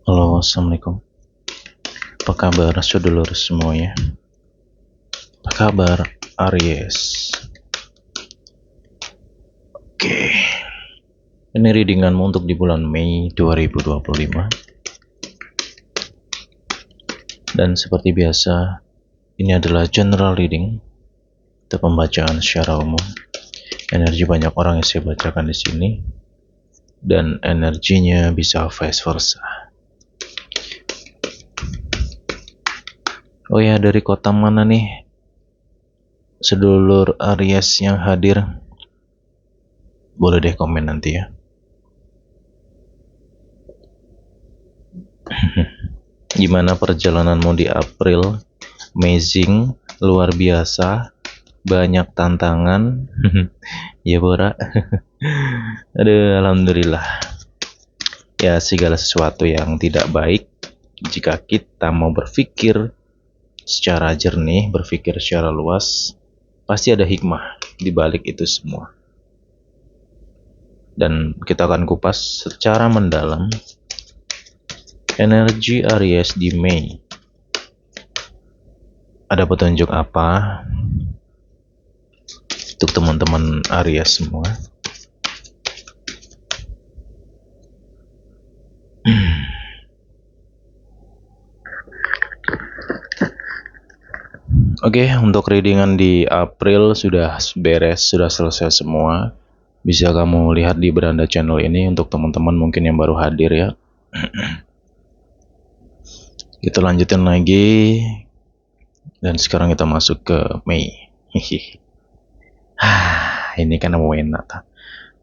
Halo, assalamualaikum. Apa kabar saudara semuanya? Apa kabar Aries? Oke, ini readinganmu untuk di bulan Mei 2025. Dan seperti biasa, ini adalah general reading atau pembacaan secara umum. Energi banyak orang yang saya bacakan di sini, dan energinya bisa vice versa. Oh ya, dari kota mana nih sedulur Aries yang hadir? Boleh deh komen nanti ya. Gimana perjalananmu di April? Amazing, luar biasa, banyak tantangan. Ya Bora. Aduh, alhamdulillah. Ya, segala sesuatu yang tidak baik, jika kita mau berpikir secara jernih, berpikir secara luas, pasti ada hikmah di balik itu semua. Dan kita akan kupas secara mendalam energi Aries di Mei. Ada petunjuk apa untuk teman-teman Aries semua? Oke, untuk readingan di April sudah beres, sudah selesai semua. Bisa kamu lihat di beranda channel ini untuk teman-teman mungkin yang baru hadir ya. Kita lanjutin lagi. Dan sekarang kita masuk ke Mei. Ini kan enak.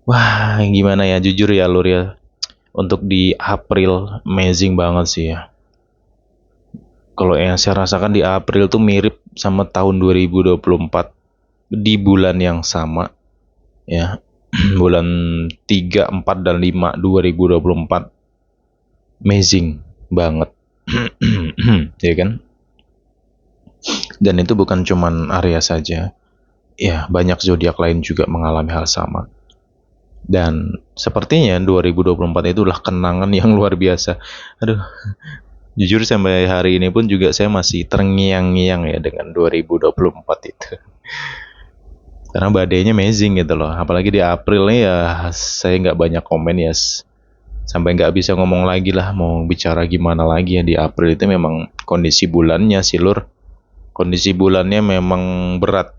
Wah, gimana ya, jujur ya Lur ya. Untuk di April amazing banget sih ya. Kalau yang saya rasakan di April tuh mirip sama tahun 2024 di bulan yang sama ya. Bulan 3, 4, dan 5 2024 amazing banget. Ya kan? Dan itu bukan cuman Aries saja. Ya, banyak zodiak lain juga mengalami hal sama. Dan sepertinya 2024 itulah kenangan yang luar biasa. Aduh, jujur sampai hari ini pun juga saya masih terngiang-ngiang ya dengan 2024 itu. Karena badainya amazing gitu loh. Apalagi di April nih ya saya nggak banyak komen ya. Sampai nggak bisa ngomong lagi lah mau bicara gimana lagi ya. Di April itu memang kondisi bulannya sih Lur. Kondisi bulannya memang berat.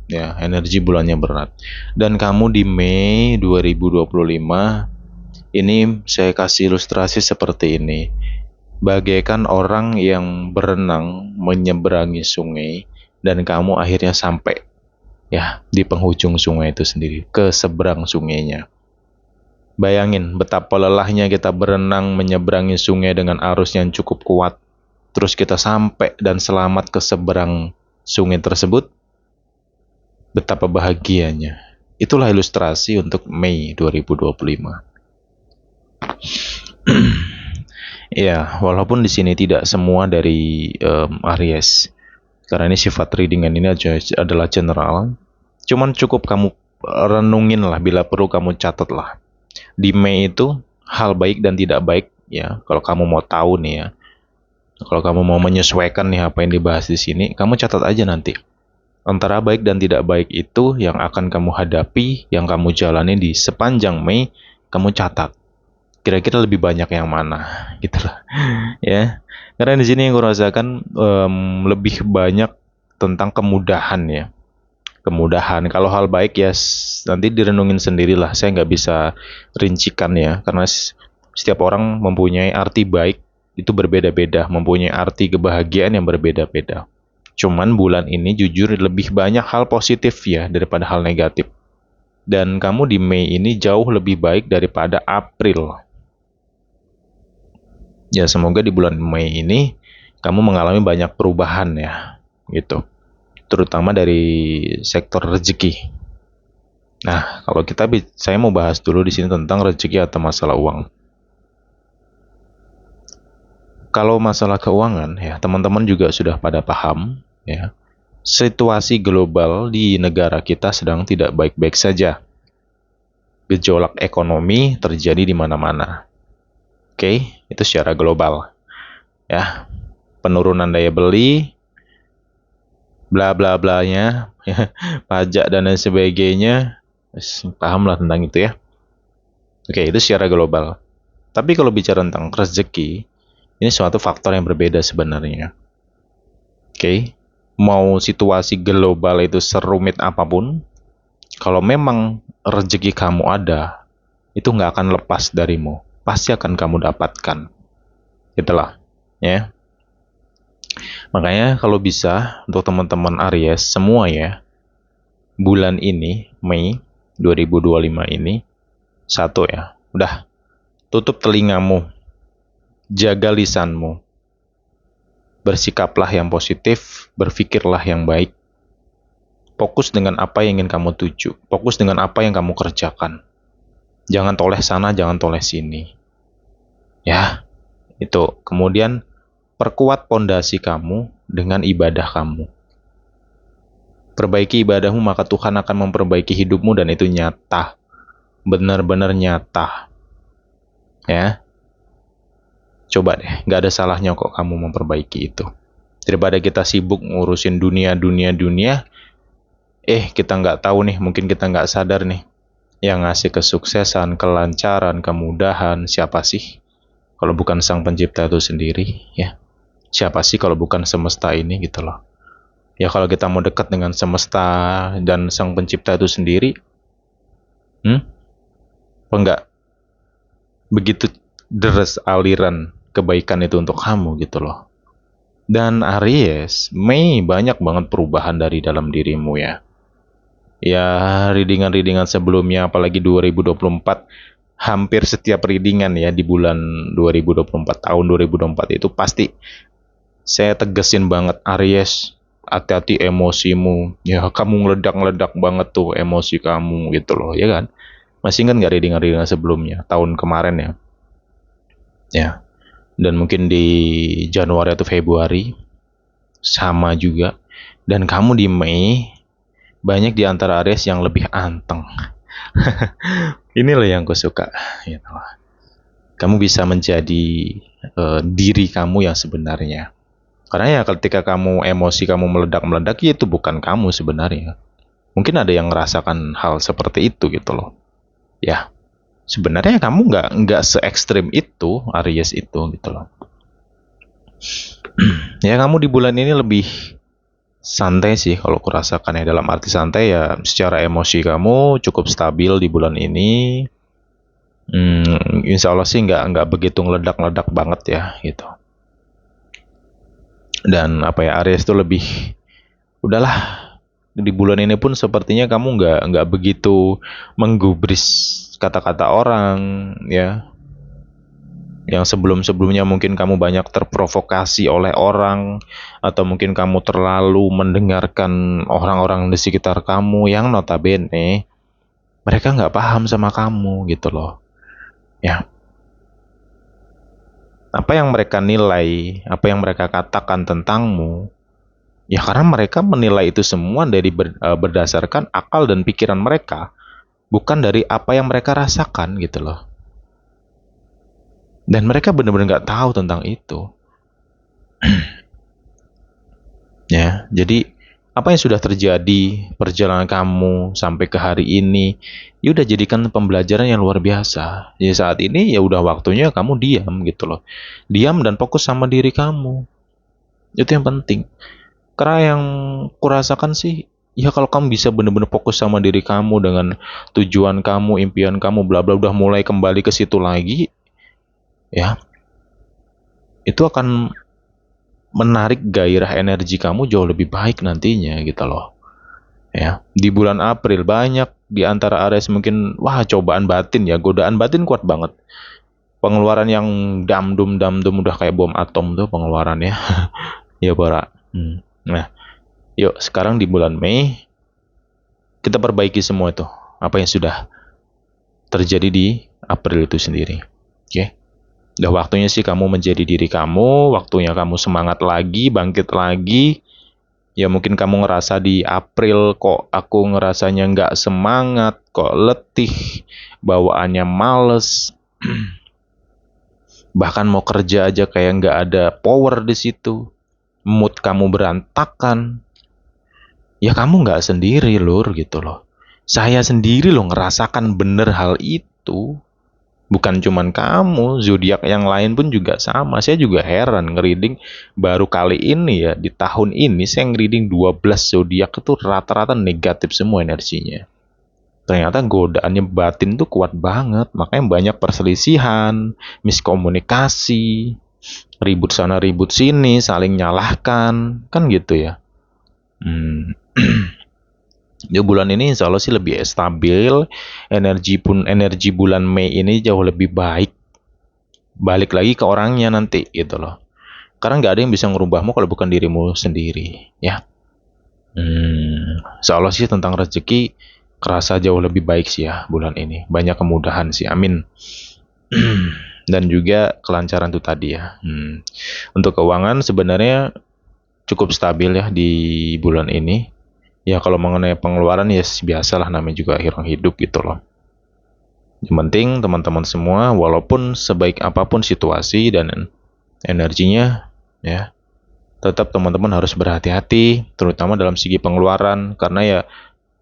Ya, energi bulannya berat. Dan kamu di Mei 2025 ini saya kasih ilustrasi seperti ini. Bagaikan orang yang berenang menyeberangi sungai dan kamu akhirnya sampai ya di penghujung sungai itu sendiri, ke seberang sungainya. Bayangin betapa lelahnya kita berenang menyeberangi sungai dengan arus yang cukup kuat. Terus kita sampai dan selamat ke seberang sungai tersebut. Betapa bahagianya. Itulah ilustrasi untuk Mei 2025. Ya, walaupun di sini tidak semua dari Aries, karena ini sifat readingan ini adalah general. Cuman cukup kamu renungin lah, bila perlu kamu catat lah. Di Mei itu hal baik dan tidak baik ya. Kalau kamu mau tahu nih ya, kalau kamu mau menyesuaikan nih apa yang dibahas di sini, kamu catat aja nanti. Antara baik dan tidak baik itu yang akan kamu hadapi, yang kamu jalani di sepanjang Mei, kamu catat. Kira-kira lebih banyak yang mana, gitulah, ya. Karena di sini yang aku rasakan lebih banyak tentang kemudahan ya. Kemudahan. Kalau hal baik ya nanti direnungin sendirilah. Saya nggak bisa rincikan ya, karena setiap orang mempunyai arti baik itu berbeda-beda, mempunyai arti kebahagiaan yang berbeda-beda. Cuman bulan ini jujur lebih banyak hal positif ya daripada hal negatif. Dan kamu di Mei ini jauh lebih baik daripada April. Ya semoga di bulan Mei ini kamu mengalami banyak perubahan ya, gitu. Terutama dari sektor rezeki. Nah, kalau saya mau bahas dulu di sini tentang rezeki atau masalah uang. Kalau masalah keuangan ya, teman-teman juga sudah pada paham ya. Situasi global di negara kita sedang tidak baik-baik saja. Gejolak ekonomi terjadi di mana-mana. Oke, itu secara global. Ya, penurunan daya beli, bla bla blanya, pajak dan lain sebagainya. Paham lah tentang itu ya. Oke, itu secara global. Tapi kalau bicara tentang rezeki, ini suatu faktor yang berbeda sebenarnya. Oke, mau situasi global itu serumit apapun, kalau memang rezeki kamu ada, itu nggak akan lepas darimu. Pasti akan kamu dapatkan. Itulah, ya. Makanya kalau bisa, untuk teman-teman Aries semua ya, bulan ini, Mei 2025 ini, satu ya, udah, tutup telingamu, jaga lisanmu, bersikaplah yang positif, berpikirlah yang baik, fokus dengan apa yang ingin kamu tuju, fokus dengan apa yang kamu kerjakan. Jangan toleh sana, jangan toleh sini. Ya, itu. Kemudian perkuat pondasi kamu dengan ibadah kamu. Perbaiki ibadahmu, maka Tuhan akan memperbaiki hidupmu dan itu nyata. Benar-benar nyata. Ya. Coba deh, nggak ada salahnya kok kamu memperbaiki itu. Daripada kita sibuk ngurusin dunia, kita nggak tahu nih, mungkin kita nggak sadar nih, yang ngasih kesuksesan, kelancaran, kemudahan, siapa sih? Kalau bukan Sang Pencipta itu sendiri, ya. Siapa sih kalau bukan semesta ini gitu loh. Ya kalau kita mau dekat dengan semesta dan Sang Pencipta itu sendiri, apa enggak begitu deras aliran kebaikan itu untuk kamu gitu loh. Dan Aries, Mei banyak banget perubahan dari dalam dirimu ya. Ya, readingan-readingan sebelumnya, apalagi 2024, hampir setiap readingan ya di bulan 2024, tahun 2024 itu pasti saya tegesin banget, Aries, hati-hati emosimu. Ya, kamu ngeledak-ngeledak banget tuh emosi kamu gitu loh, ya kan? Masih ingat nggak readingan-readingan sebelumnya, tahun kemarin ya? Ya, dan mungkin di Januari atau Februari, sama juga. Dan kamu di Mei, banyak di antara Aries yang lebih anteng. Inilah yang aku suka. Gitu. Kamu bisa menjadi diri kamu yang sebenarnya. Karena ya ketika kamu emosi, kamu meledak-meledak, ya itu bukan kamu sebenarnya. Mungkin ada yang merasakan hal seperti itu gitu loh. Ya, sebenarnya kamu nggak se ekstrim itu, Aries itu gitu loh. Ya kamu di bulan ini lebih santai sih kalau kurasakan ya, dalam arti santai ya, secara emosi kamu cukup stabil di bulan ini. Insya Allah sih nggak begitu ngeledak-ngeledak banget ya gitu. Dan apa ya, Aries itu lebih udahlah, di bulan ini pun sepertinya kamu nggak begitu menggubris kata-kata orang ya, yang sebelum-sebelumnya mungkin kamu banyak terprovokasi oleh orang, atau mungkin kamu terlalu mendengarkan orang-orang di sekitar kamu yang notabene mereka nggak paham sama kamu gitu loh. Ya, apa yang mereka nilai, apa yang mereka katakan tentangmu, ya karena mereka menilai itu semua dari berdasarkan akal dan pikiran mereka, bukan dari apa yang mereka rasakan gitu loh. Dan mereka benar-benar nggak tahu tentang itu. Ya, jadi apa yang sudah terjadi perjalanan kamu sampai ke hari ini, ya udah jadikan pembelajaran yang luar biasa. Ya saat ini ya udah waktunya kamu diam gitu loh. Diam dan fokus sama diri kamu. Itu yang penting. Karena yang kurasakan sih, ya kalau kamu bisa benar-benar fokus sama diri kamu dengan tujuan kamu, impian kamu, bla bla, udah mulai kembali ke situ lagi, ya itu akan menarik gairah energi kamu jauh lebih baik nantinya gitu loh. Ya, di bulan April banyak di antara Aries mungkin wah cobaan batin ya, godaan batin kuat banget. Pengeluaran yang damdum udah kayak bom atom tuh pengeluarannya. Ya para. Nah, yuk sekarang di bulan Mei kita perbaiki semua itu apa yang sudah terjadi di April itu sendiri. Oke. Udah waktunya sih kamu menjadi diri kamu, waktunya kamu semangat lagi, bangkit lagi. Ya mungkin kamu ngerasa di April kok aku ngerasanya nggak semangat, kok letih, bawaannya males. Bahkan mau kerja aja kayak nggak ada power di situ. Mood kamu berantakan. Ya kamu nggak sendiri lur gitu loh. Saya sendiri loh ngerasakan bener hal itu. Bukan cuman kamu, zodiak yang lain pun juga sama. Saya juga heran ngereading baru kali ini ya, di tahun ini saya ngereading 12 zodiak itu rata-rata negatif semua energinya. Ternyata godaannya batin tuh kuat banget, makanya banyak perselisihan, miskomunikasi, ribut sana ribut sini, saling nyalahkan, kan gitu ya. Hmm. Ya bulan ini insya Allah sih lebih stabil, energi bulan Mei ini jauh lebih baik. Balik lagi ke orangnya nanti gitu loh. Karena nggak ada yang bisa ngerubahmu kalau bukan dirimu sendiri, ya. Insya Allah sih tentang rezeki kerasa jauh lebih baik sih ya bulan ini. Banyak kemudahan sih, amin. Dan juga kelancaran tuh tadi ya. Untuk keuangan sebenarnya cukup stabil ya di bulan ini. Ya kalau mengenai pengeluaran ya biasalah, namanya juga akhir hidup gitu loh. Yang penting teman-teman semua walaupun sebaik apapun situasi dan energinya ya, tetap teman-teman harus berhati-hati terutama dalam segi pengeluaran, karena ya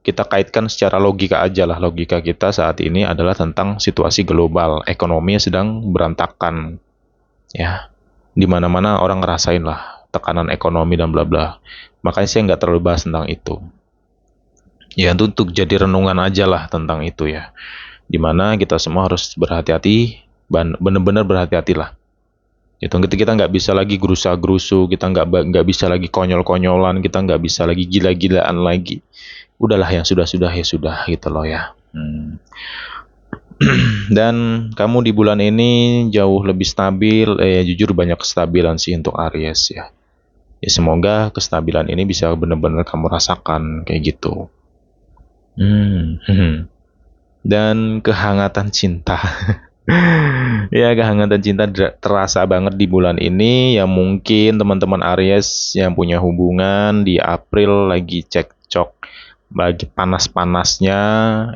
kita kaitkan secara logika aja lah. Logika kita saat ini adalah tentang situasi global, ekonomi sedang berantakan ya, di mana-mana orang ngerasain lah tekanan ekonomi dan bla bla. Makanya saya nggak terlalu bahas tentang itu. Ya itu untuk jadi renungan aja lah tentang itu ya. Dimana kita semua harus berhati-hati, bener-bener berhati-hatilah. Itu kita nggak bisa lagi gerusa-gerusu, kita nggak bisa lagi konyol-konyolan, kita nggak bisa lagi gila-gilaan lagi. Udahlah yang sudah-sudah ya sudah gitu loh ya. Dan kamu di bulan ini jauh lebih stabil, jujur banyak kestabilan sih untuk Aries ya. Ya semoga kestabilan ini bisa benar-benar kamu rasakan kayak gitu. Dan kehangatan cinta. Ya kehangatan cinta terasa banget di bulan ini. Ya mungkin teman-teman Aries yang punya hubungan di April lagi cekcok, lagi panas-panasnya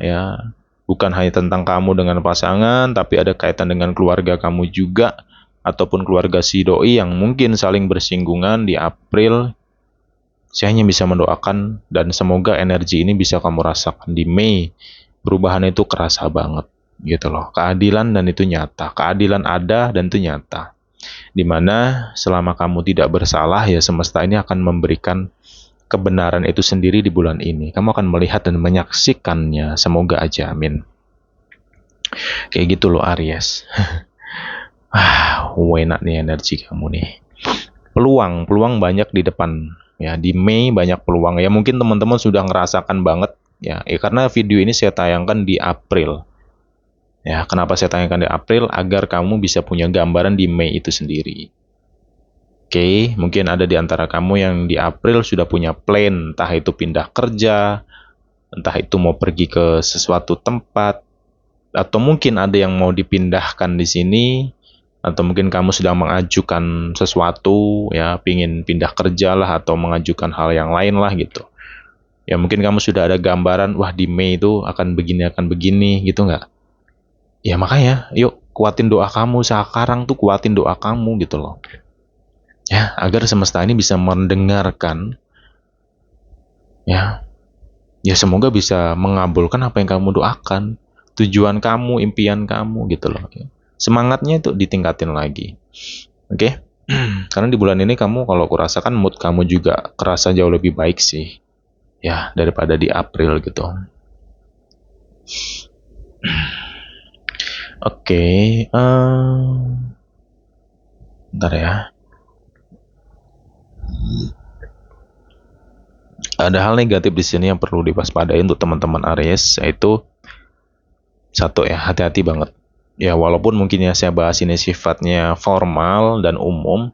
ya. Bukan hanya tentang kamu dengan pasangan, tapi ada kaitan dengan keluarga kamu juga, ataupun keluarga si doi yang mungkin saling bersinggungan di April. Saya hanya bisa mendoakan dan semoga energi ini bisa kamu rasakan di Mei. Perubahan itu kerasa banget gitu loh. Keadilan dan itu nyata. Keadilan ada dan itu nyata. Dimana selama kamu tidak bersalah ya semesta ini akan memberikan kebenaran itu sendiri di bulan ini. Kamu akan melihat dan menyaksikannya. Semoga aja, amin. Kayak gitu loh Aries. Enak nih energi kamu nih. Peluang banyak di depan. Ya, di Mei banyak peluang. Ya mungkin teman-teman sudah ngerasakan banget ya, karena video ini saya tayangkan di April. Ya, kenapa saya tayangkan di April? Agar kamu bisa punya gambaran di Mei itu sendiri. Oke, mungkin ada di antara kamu yang di April sudah punya plan, entah itu pindah kerja, entah itu mau pergi ke sesuatu tempat, atau mungkin ada yang mau dipindahkan di sini, atau mungkin kamu sedang mengajukan sesuatu, ya, pingin pindah kerja lah, atau mengajukan hal yang lain lah gitu. Ya mungkin kamu sudah ada gambaran, wah di Mei itu akan begini, gitu nggak? Ya makanya, yuk kuatin doa kamu sekarang tuh, kuatin doa kamu gitu loh. Ya, agar semesta ini bisa mendengarkan. Ya, ya semoga bisa mengabulkan apa yang kamu doakan, tujuan kamu, impian kamu gitu loh. Semangatnya itu ditingkatin lagi. Oke? Karena di bulan ini kamu kalau aku rasakan mood kamu juga kerasa jauh lebih baik sih. Ya, daripada di April gitu. Oke, bentar ya. Ada hal negatif di sini yang perlu diwaspadai untuk teman-teman Aries, yaitu satu ya, hati-hati banget. Ya, walaupun mungkin ya saya bahas ini sifatnya formal dan umum,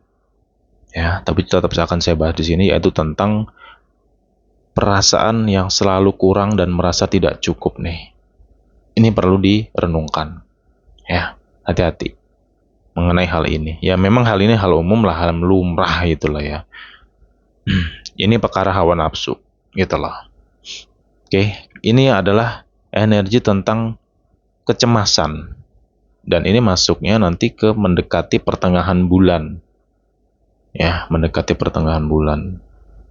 ya, tapi tetap akan saya bahas di sini, yaitu tentang perasaan yang selalu kurang dan merasa tidak cukup nih. Ini perlu direnungkan, ya, hati-hati mengenai hal ini. Ya, memang hal ini hal umum lah, hal lumrah itulah ya. Ini perkara hawa nafsu, gitu loh. Oke, ini adalah energi tentang kecemasan. Dan ini masuknya nanti ke mendekati pertengahan bulan. Ya, mendekati pertengahan bulan.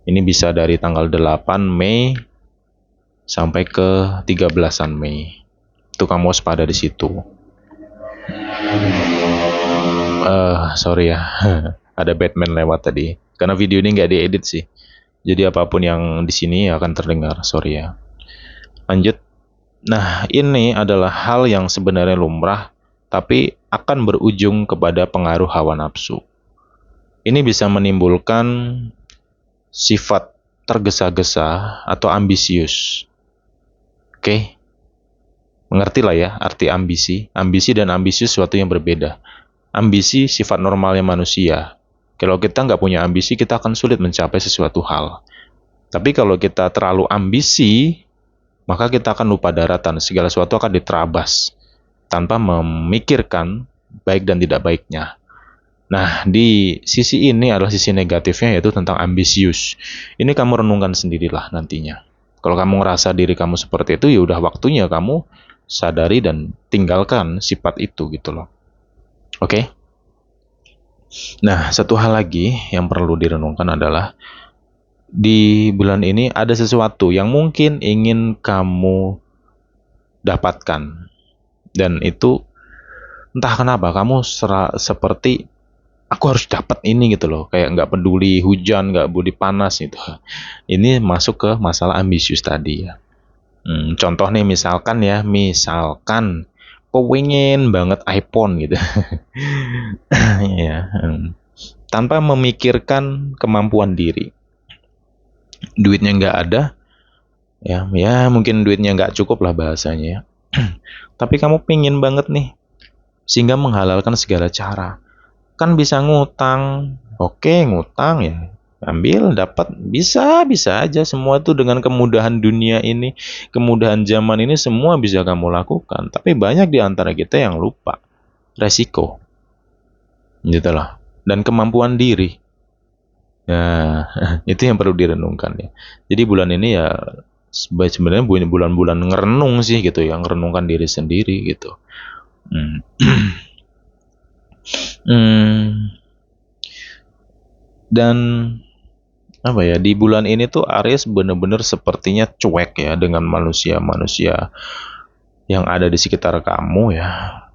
Ini bisa dari tanggal 8 Mei sampai ke 13-an Mei. Itu kamu waspada di situ. Sorry ya. Ada Batman lewat tadi. Karena video ini nggak diedit sih. Jadi apapun yang di sini akan terdengar. Sorry ya. Lanjut. Nah, ini adalah hal yang sebenarnya lumrah, tapi akan berujung kepada pengaruh hawa nafsu. Ini bisa menimbulkan sifat tergesa-gesa atau ambisius. Oke? Mengerti lah ya arti ambisi. Ambisi dan ambisius sesuatu yang berbeda. Ambisi sifat normalnya manusia. Kalau kita nggak punya ambisi, kita akan sulit mencapai sesuatu hal. Tapi kalau kita terlalu ambisi, maka kita akan lupa daratan. Segala sesuatu akan diterabas tanpa memikirkan baik dan tidak baiknya. Nah, di sisi ini adalah sisi negatifnya, yaitu tentang ambisius. Ini kamu renungkan sendirilah nantinya. Kalau kamu ngerasa diri kamu seperti itu, ya udah waktunya kamu sadari dan tinggalkan sifat itu gitu loh. Oke? Nah, satu hal lagi yang perlu direnungkan adalah di bulan ini ada sesuatu yang mungkin ingin kamu dapatkan. Dan itu entah kenapa kamu seperti aku harus dapat ini gitu loh, kayak nggak peduli hujan, nggak peduli panas gitu. Ini masuk ke masalah ambisius tadi ya. Contoh nih misalkan kau pengen banget iPhone gitu. Ya, tanpa memikirkan kemampuan diri, duitnya nggak ada, ya mungkin duitnya nggak cukup lah bahasanya. Tapi kamu pengen banget nih, sehingga menghalalkan segala cara. Kan bisa ngutang. Oke, ngutang ya. Ambil, dapat, bisa aja semua tuh dengan kemudahan dunia ini, kemudahan zaman ini semua bisa kamu lakukan. Tapi banyak di antara kita yang lupa resiko, gitu loh. Dan kemampuan diri. Nah, itu yang perlu direnungkan ya. Jadi bulan ini ya sebenarnya bulan-bulan ngerenung sih gitu ya, ngerenungkan diri sendiri gitu. Hmm. Dan apa ya, di bulan ini tuh Aries bener-bener sepertinya cuek ya dengan manusia-manusia yang ada di sekitar kamu ya.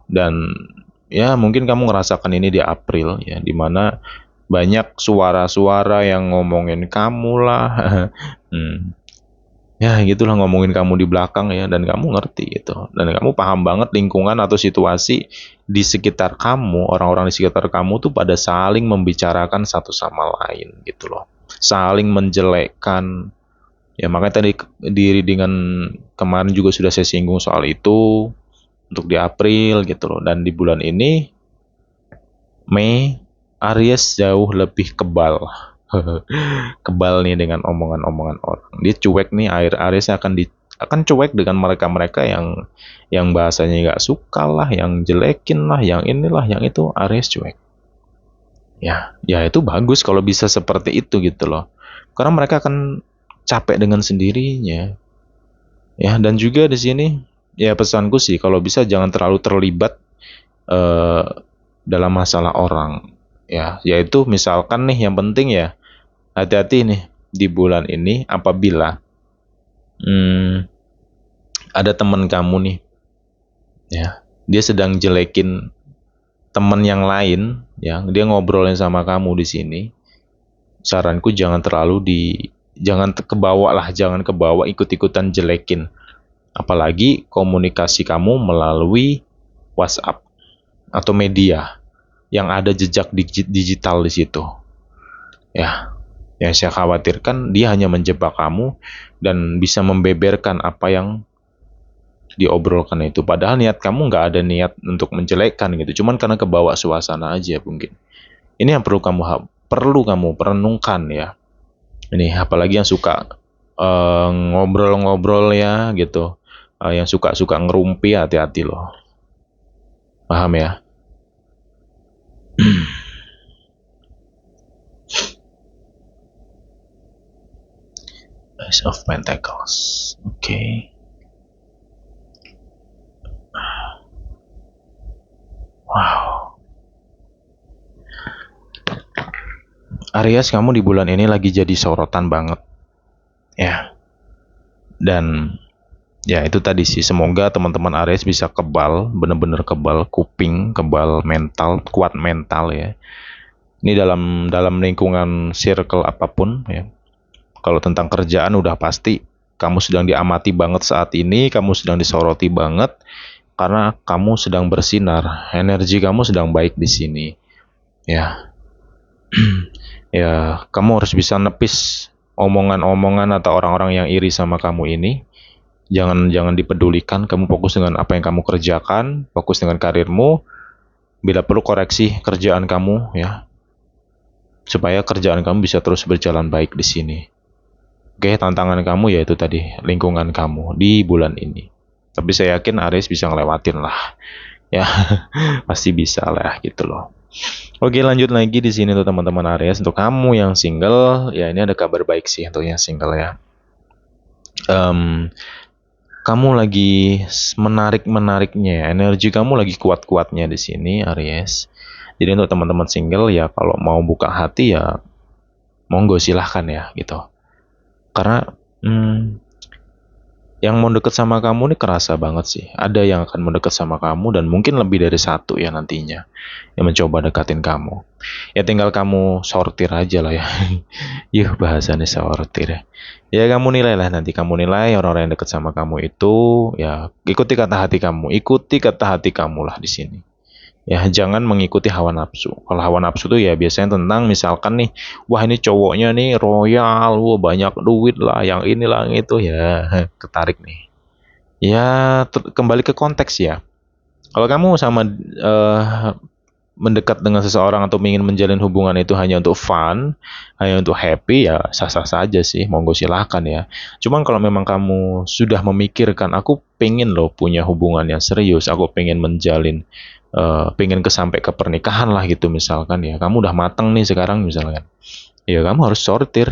Dan ya mungkin kamu ngerasakan ini di April ya, dimana banyak suara-suara yang ngomongin kamu lah. Ya gitulah, ngomongin kamu di belakang ya, dan kamu ngerti gitu, dan kamu paham banget lingkungan atau situasi di sekitar kamu, orang-orang di sekitar kamu tuh pada saling membicarakan satu sama lain gitu loh, saling menjelekkan ya. Makanya tadi di readingan kemarin juga sudah saya singgung soal itu untuk di April gitu loh. Dan di bulan ini Mei, Aries jauh lebih kebal. Kebal nih dengan omongan-omongan orang. Dia cuek nih, Aries akan cuek dengan mereka-mereka yang bahasanya nggak suka lah, yang jelekin lah, yang inilah, yang itu, Aries cuek. Ya itu bagus kalau bisa seperti itu gitu loh. Karena mereka akan capek dengan sendirinya. Ya, dan juga di sini ya pesanku sih, kalau bisa jangan terlalu terlibat eh, dalam masalah orang. Ya, yaitu misalkan nih yang penting ya, hati-hati nih di bulan ini apabila ada teman kamu nih, ya, dia sedang jelekin teman yang lain, ya, dia ngobrolin sama kamu di sini. Saranku jangan kebawa lah, jangan kebawa ikut-ikutan jelekin. Apalagi komunikasi kamu melalui WhatsApp atau media yang ada jejak digital di situ. Ya, yang saya khawatirkan dia hanya menjebak kamu dan bisa membeberkan apa yang diobrolkan itu. Padahal niat kamu nggak ada niat untuk menjelekkan gitu. Cuman karena kebawa suasana aja mungkin. Ini yang perlu kamu perenungkan ya. Ini apalagi yang suka ngobrol-ngobrol ya gitu. Yang suka ngerumpi, hati-hati loh. Paham ya? Ace of Pentacles. Oke. Aries, kamu di bulan ini lagi jadi sorotan banget ya. Dan ya itu tadi sih, semoga teman-teman Aries bisa kebal, bener-bener kebal kuping, kebal mental, kuat mental ya. Ini dalam dalam lingkungan circle apapun ya. Kalau tentang kerjaan udah pasti kamu sedang diamati banget saat ini, kamu sedang disoroti banget karena kamu sedang bersinar, energi kamu sedang baik di sini. Ya, ya kamu harus bisa nepis omongan-omongan atau orang-orang yang iri sama kamu ini. Jangan jangan dipedulikan, kamu fokus dengan apa yang kamu kerjakan, fokus dengan karirmu. Bila perlu koreksi kerjaan kamu ya, supaya kerjaan kamu bisa terus berjalan baik di sini. Oke, tantangan kamu yaitu tadi lingkungan kamu di bulan ini. Tapi saya yakin Aries bisa ngelewatin lah. Ya, pasti bisa lah gitu loh. Oke, lanjut lagi di sini tuh teman-teman Aries. Untuk kamu yang single, ya ini ada kabar baik sih untuk yang single ya. Kamu lagi menarik-menariknya ya. Energi kamu lagi kuat-kuatnya di sini Aries. Jadi untuk teman-teman single ya kalau mau buka hati ya monggo silahkan ya gitu. Karena yang mau deket sama kamu nih kerasa banget sih. Ada yang akan mendekat sama kamu dan mungkin lebih dari satu ya nantinya yang mencoba dekatin kamu. Ya tinggal kamu sortir aja lah ya. Yuh bahasanya sortir ya. Ya kamu nilai lah, nanti kamu nilai orang-orang yang dekat sama kamu itu ya ikuti kata hati kamu, ikuti kata hati kamu lah di sini. Ya jangan mengikuti hawa nafsu. Kalau hawa nafsu tuh ya biasanya tentang misalkan nih, wah ini cowoknya nih royal, wah banyak duit lah, yang inilah yang itu ya ketarik nih. Ya kembali ke konteks ya. Kalau kamu sama mendekat dengan seseorang atau ingin menjalin hubungan itu hanya untuk fun, hanya untuk happy ya sah-sah saja sih, monggo silakan ya. Cuman kalau memang kamu sudah memikirkan, aku pengen loh punya hubungan yang serius, aku pengen menjalin, pengen sampai ke pernikahan lah gitu misalkan ya. Kamu udah mateng nih sekarang misalkan. Ya kamu harus sortir.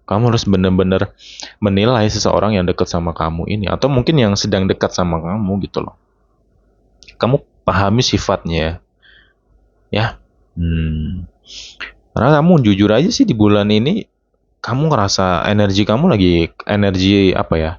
Kamu harus benar-benar menilai seseorang yang dekat sama kamu ini atau mungkin yang sedang dekat sama kamu gitu loh. Kamu pahami sifatnya ya. Karena kamu jujur aja sih di bulan ini kamu ngerasa energi kamu lagi energi apa ya,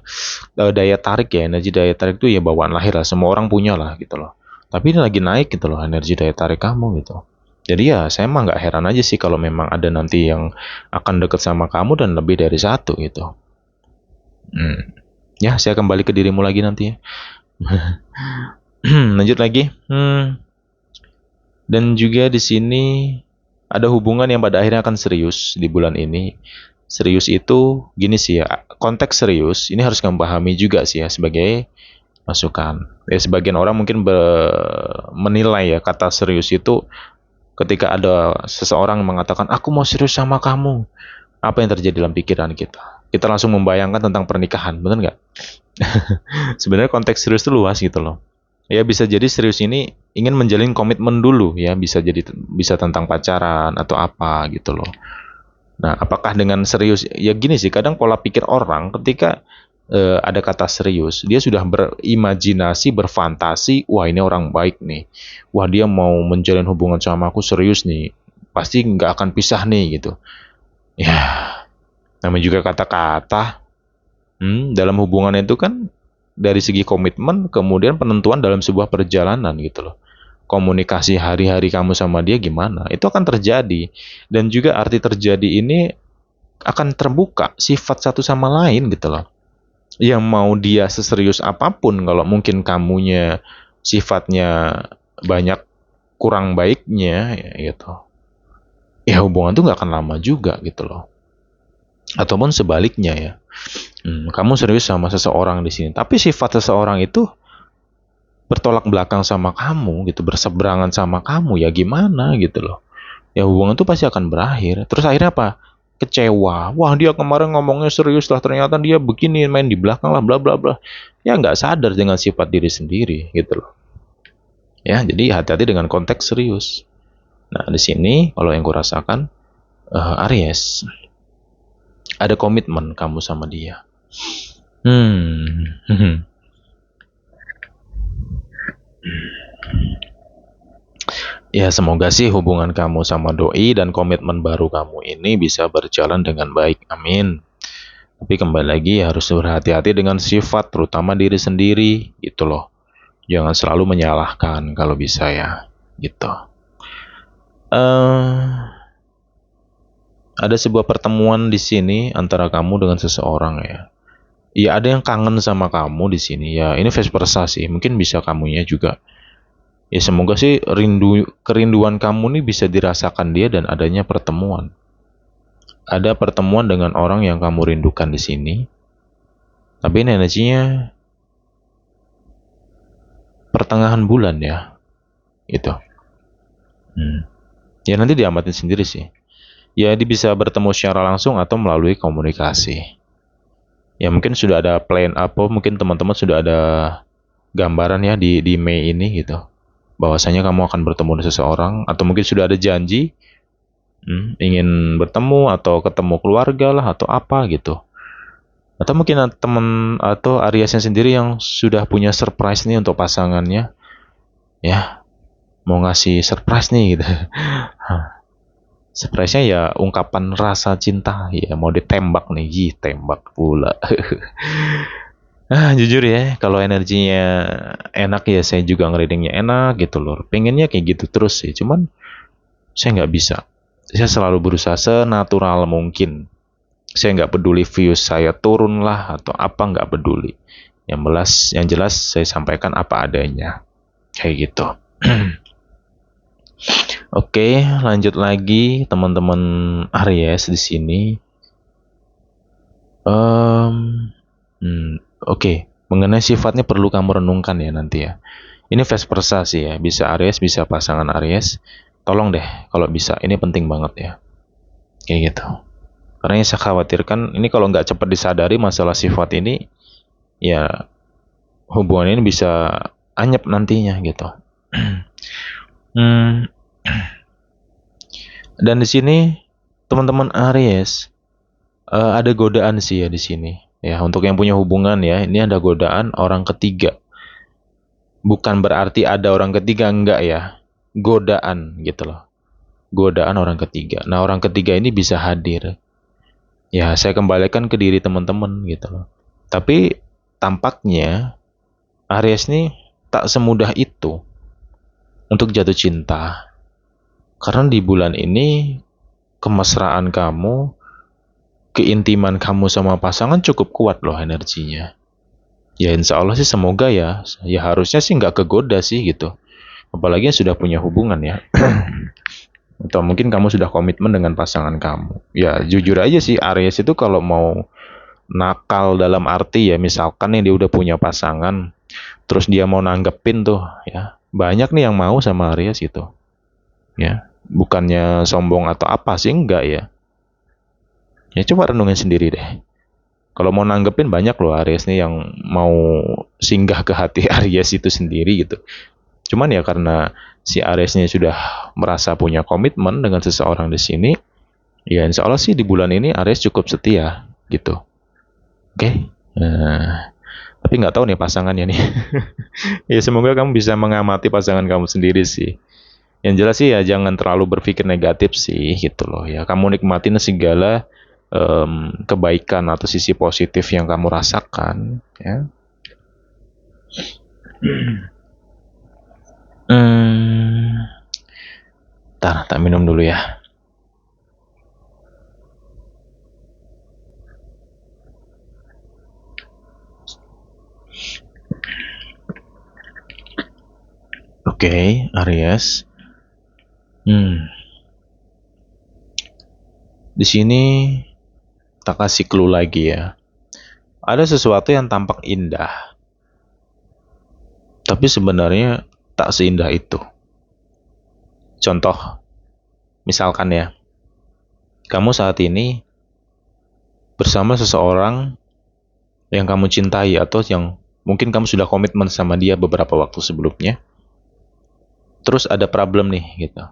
daya tarik ya, energi daya tarik itu ya bawaan lahir lah, semua orang punya lah gitu loh. Tapi ini lagi naik gitu loh energi daya tarik kamu gitu. Jadi ya saya mah nggak heran aja sih kalau memang ada nanti yang akan deket sama kamu dan lebih dari satu gitu. Ya saya kembali ke dirimu lagi nanti ya. Lanjut lagi. Dan juga di sini ada hubungan yang pada akhirnya akan serius di bulan ini. Serius itu gini sih ya, konteks serius ini harus kamu pahami juga sih ya sebagai masukan. Ya sebagian orang mungkin menilai ya kata serius itu ketika ada seseorang mengatakan aku mau serius sama kamu. Apa yang terjadi dalam pikiran kita? Kita langsung membayangkan tentang pernikahan, benar nggak? Sebenarnya konteks serius itu luas gitu loh. Ya bisa jadi serius ini ingin menjalin komitmen dulu ya, bisa tentang pacaran atau apa gitu loh. Nah, apakah dengan serius ya gini sih, kadang pola pikir orang ketika ada kata serius, dia sudah berimajinasi, berfantasi, wah ini orang baik nih. Wah dia mau menjalin hubungan sama aku serius nih. Pasti nggak akan pisah nih gitu. Ya, namanya juga kata-kata. Dalam hubungan itu kan dari segi komitmen, kemudian penentuan dalam sebuah perjalanan gitu loh. Komunikasi hari-hari kamu sama dia gimana, itu akan terjadi. Dan juga arti terjadi ini akan terbuka sifat satu sama lain gitu loh. Yang mau dia seserius apapun, kalau mungkin kamunya sifatnya banyak kurang baiknya ya gitu. Ya hubungan tuh nggak akan lama juga gitu loh. Ataupun sebaliknya ya. Kamu serius sama seseorang di sini, tapi sifat seseorang itu bertolak belakang sama kamu gitu, berseberangan sama kamu, ya gimana gitu loh. Ya hubungan itu pasti akan berakhir. Terus akhirnya apa? Kecewa. Wah dia kemarin ngomongnya serius lah, ternyata dia begini main di belakang lah, bla bla bla. Ya nggak sadar dengan sifat diri sendiri gitu loh. Ya jadi hati-hati dengan konteks serius. Nah di sini kalau yang kurasakan Aries ada komitmen kamu sama dia. Ya semoga sih hubungan kamu sama doi dan komitmen baru kamu ini bisa berjalan dengan baik. Amin. Tapi kembali lagi harus berhati-hati dengan sifat, terutama diri sendiri, gitu loh. Jangan selalu menyalahkan kalau bisa ya, gitu. eh ada sebuah pertemuan di sini antara kamu dengan seseorang ya. Iya ada yang kangen sama kamu di sini ya. Ini vice versa sih. Mungkin bisa kamunya juga. Ya semoga sih kerinduan kamu nih bisa dirasakan dia dan adanya pertemuan. Ada pertemuan dengan orang yang kamu rindukan di sini. Tapi ini energinya pertengahan bulan ya. Itu. Ya nanti diamatin sendiri sih. Ya dia bisa bertemu secara langsung atau melalui komunikasi. Ya mungkin sudah ada plan apa, mungkin teman-teman sudah ada gambaran ya di Mei ini gitu. Bahwasanya kamu akan bertemu dengan seseorang atau mungkin sudah ada janji ingin bertemu atau ketemu keluarga lah atau apa gitu. Atau mungkin teman atau Ariasnya sendiri yang sudah punya surprise nih untuk pasangannya. Ya, mau ngasih surprise nih gitu. Surprise-nya ya ungkapan rasa cinta ya mau ditembak nih, tembak pula. Jujur ya, kalau energinya enak ya saya juga ngereadingnya enak gitu loh. Pengennya kayak gitu terus sih, cuman saya nggak bisa. Saya selalu berusaha senatural mungkin. Saya nggak peduli views saya turun lah atau apa, nggak peduli. Yang jelas saya sampaikan apa adanya. Kayak gitu. Oke, lanjut lagi teman-teman Aries di sini. Oke, mengenai sifatnya perlu kamu renungkan ya nanti ya. Ini vice versa sih ya, bisa Aries, bisa pasangan Aries. Tolong deh, kalau bisa, ini penting banget ya. Kayak gitu. Karena yang saya khawatirkan, ini kalau nggak cepat disadari masalah sifat ini, ya hubungan ini bisa anyep nantinya gitu. Hmm, dan di sini teman-teman Aries ada godaan sih ya di sini. Ya, untuk yang punya hubungan ya, ini ada godaan orang ketiga. Bukan berarti ada orang ketiga, enggak ya. Godaan gitu loh. Godaan orang ketiga. Nah, orang ketiga ini bisa hadir. Ya, saya kembalikan ke diri teman-teman gitu loh. Tapi tampaknya Aries nih tak semudah itu untuk jatuh cinta. Karena di bulan ini kemesraan kamu, keintiman kamu sama pasangan cukup kuat loh energinya. Ya insya Allah sih semoga ya. Ya harusnya sih nggak kegoda sih gitu. Apalagi yang sudah punya hubungan ya. Atau mungkin kamu sudah komitmen dengan pasangan kamu. Ya jujur aja sih Aries itu kalau mau nakal dalam arti ya misalkan nih dia udah punya pasangan, terus dia mau nanggepin tuh ya. Banyak nih yang mau sama Aries gitu. Ya, bukannya sombong atau apa sih enggak ya. Ya coba renungin sendiri deh. Kalau mau nanggepin banyak loh Aries nih yang mau singgah ke hati Aries itu sendiri gitu. Cuman ya karena si Aries-nya sudah merasa punya komitmen dengan seseorang di sini, ya insya Allah sih di bulan ini Aries cukup setia gitu. Oke. Tapi nggak tahu nih pasangannya nih. Ya semoga kamu bisa mengamati pasangan kamu sendiri sih. Yang jelas sih ya jangan terlalu berpikir negatif sih gitu loh ya. Kamu nikmatin segala kebaikan atau sisi positif yang kamu rasakan ya. Tak minum dulu ya. Oke, Aries. Di sini tak kasih clue lagi ya. Ada sesuatu yang tampak indah, tapi sebenarnya tak seindah itu. Contoh, misalkan ya, kamu saat ini bersama seseorang yang kamu cintai atau yang mungkin kamu sudah komitmen sama dia beberapa waktu sebelumnya. Terus ada problem nih gitu.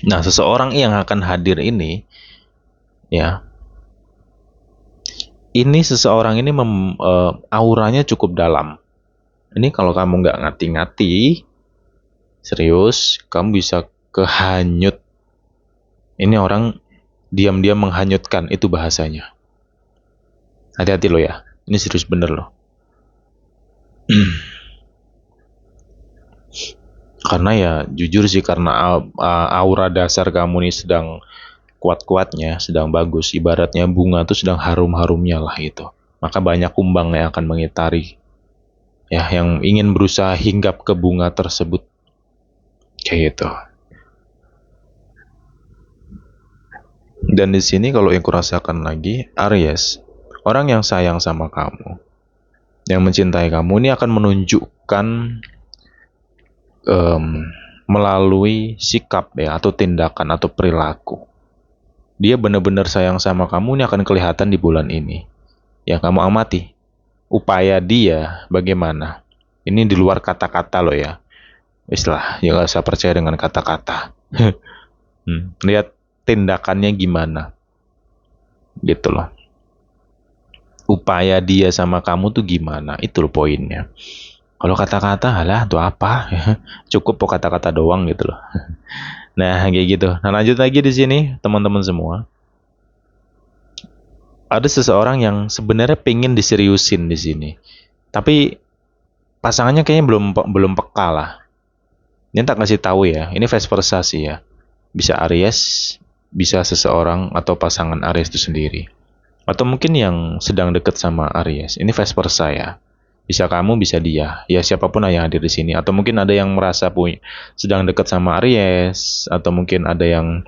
Nah, seseorang yang akan hadir ini ya, ini seseorang ini auranya cukup dalam. Ini kalau kamu nggak ngati-ngati, serius, kamu bisa kehanyut. Ini orang diam-diam menghanyutkan, itu bahasanya. Hati-hati lo ya, ini serius bener loh. Karena ya jujur sih, karena aura dasar kamu nih sedang kuat-kuatnya, sedang bagus. Ibaratnya bunga tuh sedang harum-harumnya lah itu. Maka banyak kumbang yang akan mengitari, ya, yang ingin berusaha hinggap ke bunga tersebut. Kayak gitu. Dan di sini kalau yang kurasakan lagi, Aries, orang yang sayang sama kamu, yang mencintai kamu ini akan menunjukkan em, melalui sikap ya, atau tindakan atau perilaku. Dia benar-benar sayang sama kamu, ini akan kelihatan di bulan ini. Ya, kamu amati upaya dia bagaimana. Ini di luar kata-kata loh ya. Wis lah, ya gak usah percaya dengan kata-kata. Lihat tindakannya gimana. Gitu loh. Upaya dia sama kamu tuh gimana, itu loh poinnya. Kalau kata-kata, halah tuh apa? Cukup kok kata-kata doang gitu loh. Nah, kayak gitu. Nah, lanjut lagi di sini, teman-teman semua. Ada seseorang yang sebenarnya pengen diseriusin di sini. Tapi pasangannya kayaknya belum peka lah. Ini tak kasih tahu ya. Ini vice versa sih ya. Bisa Aries, bisa seseorang atau pasangan Aries itu sendiri. Atau mungkin yang sedang deket sama Aries. Ini vice versa ya. Bisa kamu, bisa dia. Ya siapapun yang hadir di sini. Atau mungkin ada yang merasa sedang deket sama Aries. Atau mungkin ada yang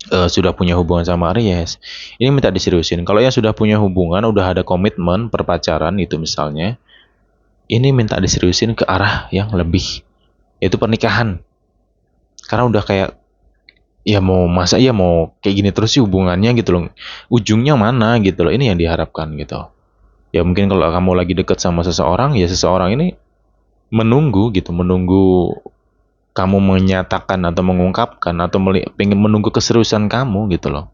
sudah punya hubungan sama Aries. Ini minta diseriusin. Kalau yang sudah punya hubungan, udah ada komitmen, perpacaran itu misalnya. Ini minta diseriusin ke arah yang lebih. Yaitu pernikahan. Karena udah kayak, ya mau masa ya mau kayak gini terus sih hubungannya gitu loh. Ujungnya mana gitu loh. Ini yang diharapkan gitu. Ya mungkin kalau kamu lagi deket sama seseorang, ya seseorang ini menunggu gitu, menunggu kamu menyatakan atau mengungkapkan atau pengen menunggu keseriusan kamu gitu loh.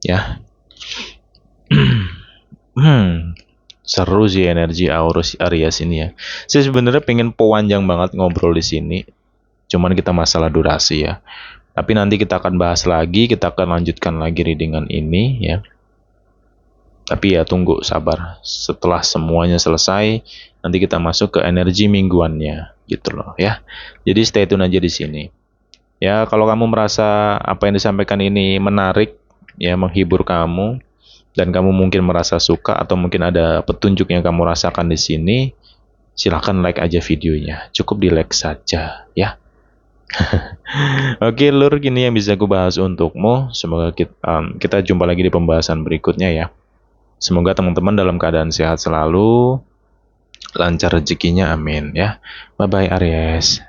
Ya. Seru sih energi Aries ini ya. Saya sebenarnya pengen panjang banget ngobrol di sini. Cuman kita masalah durasi ya. Tapi nanti kita akan bahas lagi, kita akan lanjutkan lagi readingan ini ya. Tapi ya tunggu sabar. Setelah semuanya selesai, nanti kita masuk ke energi mingguannya gitu loh ya. Jadi stay tune aja di sini. Ya, kalau kamu merasa apa yang disampaikan ini menarik, ya menghibur kamu dan kamu mungkin merasa suka atau mungkin ada petunjuk yang kamu rasakan di sini, silahkan like aja videonya. Cukup di like saja ya. Oke lur, gini yang bisa aku bahas untukmu. Semoga kita jumpa lagi di pembahasan berikutnya ya. Semoga teman-teman dalam keadaan sehat selalu, lancar rezekinya, amin ya. Bye bye Aries.